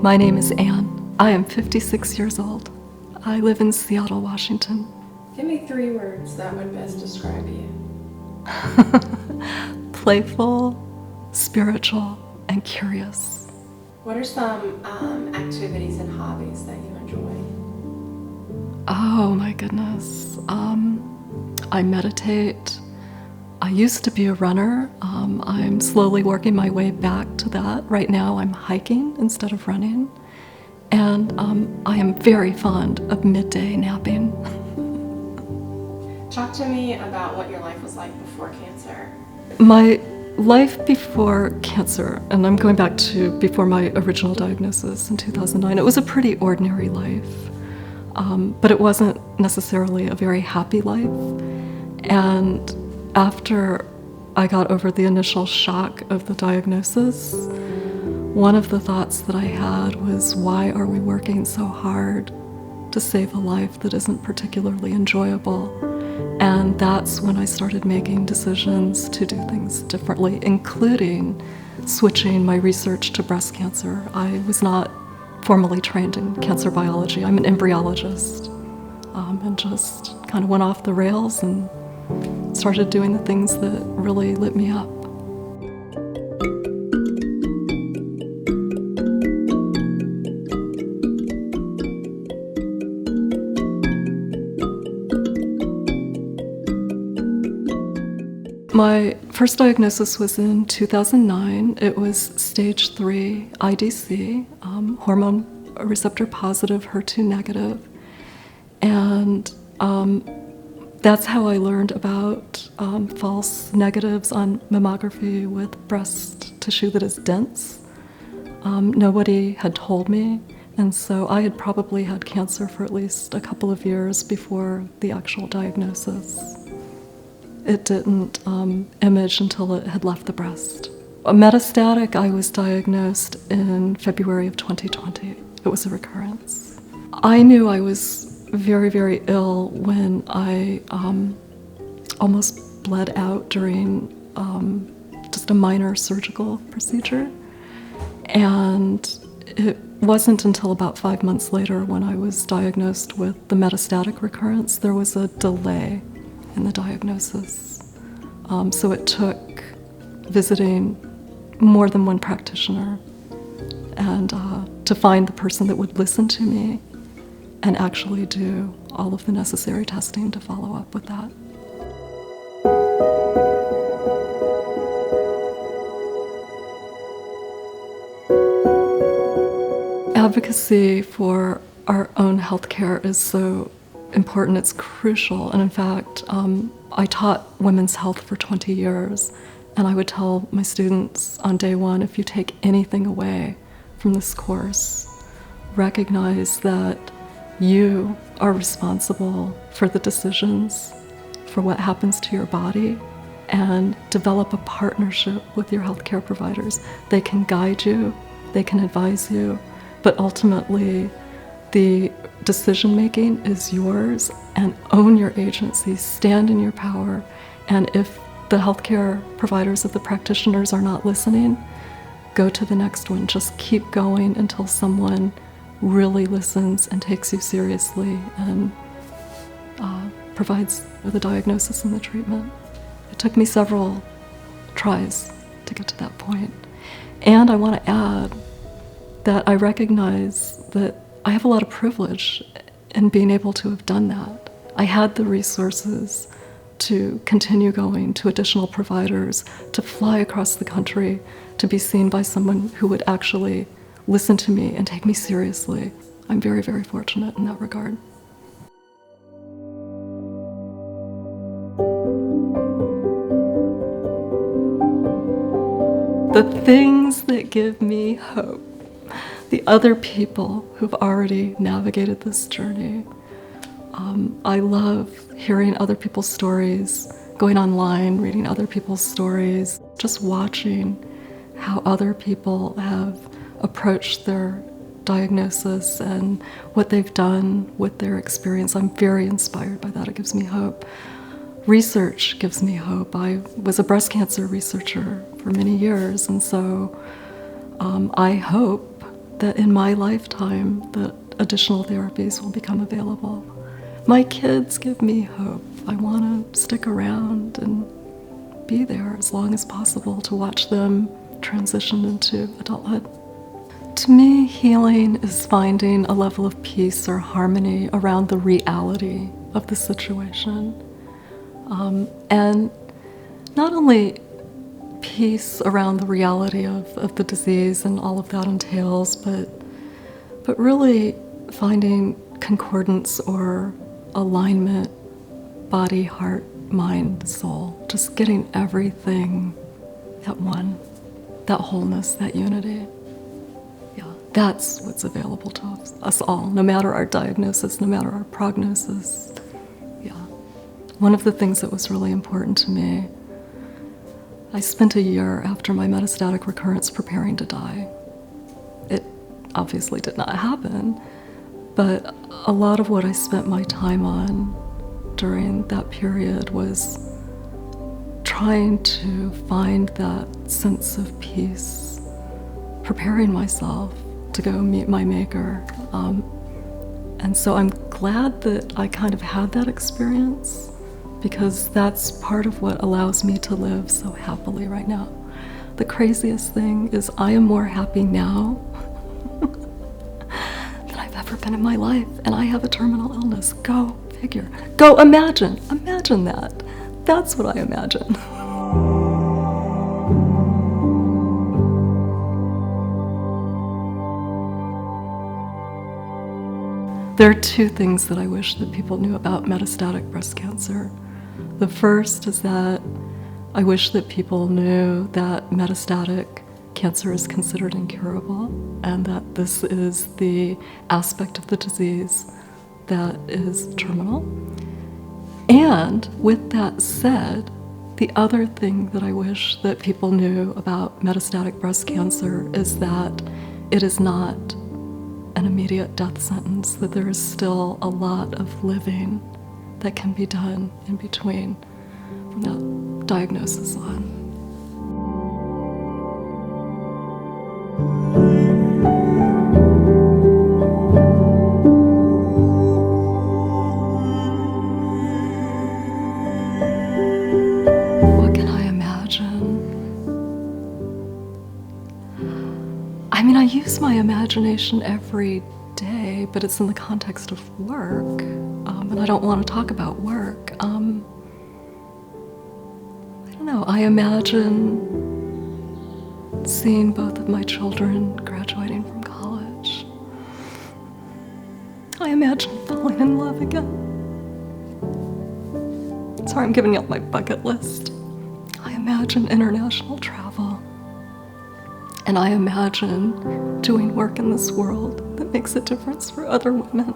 My name is Anne. I am 56 years old. I live in Seattle, Washington. Give me 3 words that would best describe you. Playful, spiritual, and curious. What are some activities and hobbies that you enjoy? Oh my goodness. I meditate. I used to be a runner. I'm slowly working my way back to that. Right now I'm hiking instead of running. And I am very fond of midday napping. Talk to me about what your life was like before cancer. My life before cancer, and I'm going back to before my original diagnosis in 2009, it was a pretty ordinary life. But it wasn't necessarily a very happy life. And after I got over the initial shock of the diagnosis, one of the thoughts that I had was, why are we working so hard to save a life that isn't particularly enjoyable? And that's when I started making decisions to do things differently, including switching my research to breast cancer. I was not formally trained in cancer biology. I'm an embryologist, and just kind of went off the rails and started doing the things that really lit me up. My first diagnosis was in 2009. It was stage 3 IDC, hormone receptor positive, HER2 negative. And that's how I learned about false negatives on mammography with breast tissue that is dense. Nobody had told me, and so I had probably had cancer for at least a couple of years before the actual diagnosis. It didn't image until it had left the breast. Metastatic, I was diagnosed in February of 2020. It was a recurrence. I knew I was very, very ill when I almost bled out during just a minor surgical procedure. And it wasn't until about 5 months later, when I was diagnosed with the metastatic recurrence, there was a delay in the diagnosis. So it took visiting more than one practitioner and to find the person that would listen to me and actually do all of the necessary testing to follow up with that. Advocacy for our own healthcare is so important, it's crucial. And in fact, I taught women's health for 20 years, and I would tell my students on day one, if you take anything away from this course, recognize that you are responsible for the decisions, for what happens to your body, and develop a partnership with your healthcare providers. They can guide you, they can advise you, but ultimately, the decision-making is yours, and own your agency, stand in your power. And if the healthcare providers, if the practitioners are not listening, go to the next one. Just keep going until someone really listens and takes you seriously and provides the diagnosis and the treatment. It took me several tries to get to that point. And I want to add that I recognize that I have a lot of privilege in being able to have done that. I had the resources to continue going to additional providers, to fly across the country, to be seen by someone who would actually listen to me and take me seriously. I'm very, very fortunate in that regard. The things that give me hope, the other people who've already navigated this journey. I love hearing other people's stories, going online, reading other people's stories, just watching how other people have approached their diagnosis and what they've done with their experience. I'm very inspired by that. It gives me hope. Research gives me hope. I was a breast cancer researcher for many years, and so I hope that in my lifetime that additional therapies will become available. My kids give me hope. I want to stick around and be there as long as possible to watch them transition into adulthood. To me, healing is finding a level of peace or harmony around the reality of the situation. And not only peace around the reality of the disease and all of that entails, but really finding concordance or alignment, body, heart, mind, soul, just getting everything at one, that wholeness, that unity. Yeah, that's what's available to us all, no matter our diagnosis, no matter our prognosis. Yeah. One of the things that was really important to me, I spent a year after my metastatic recurrence preparing to die. It obviously did not happen, but a lot of what I spent my time on during that period was trying to find that sense of peace, preparing myself to go meet my maker. And so I'm glad that I kind of had that experience, because that's part of what allows me to live so happily right now. The craziest thing is I am more happy now than I've ever been in my life, and I have a terminal illness. Go figure. Go imagine that. That's what I imagine. There are two things that I wish that people knew about metastatic breast cancer. The first is that I wish that people knew that metastatic cancer is considered incurable, and that this is the aspect of the disease that is terminal. And with that said, the other thing that I wish that people knew about metastatic breast cancer is that it is not an immediate death sentence, that there is still a lot of living that can be done in between from that diagnosis on. What can I imagine? I mean, I use my imagination every day, but it's in the context of work, and I don't want to talk about work. I don't know, I imagine seeing both of my children graduating from college. I imagine falling in love again. Sorry, I'm giving you my bucket list. I imagine international travel. And I imagine doing work in this world that makes a difference for other women.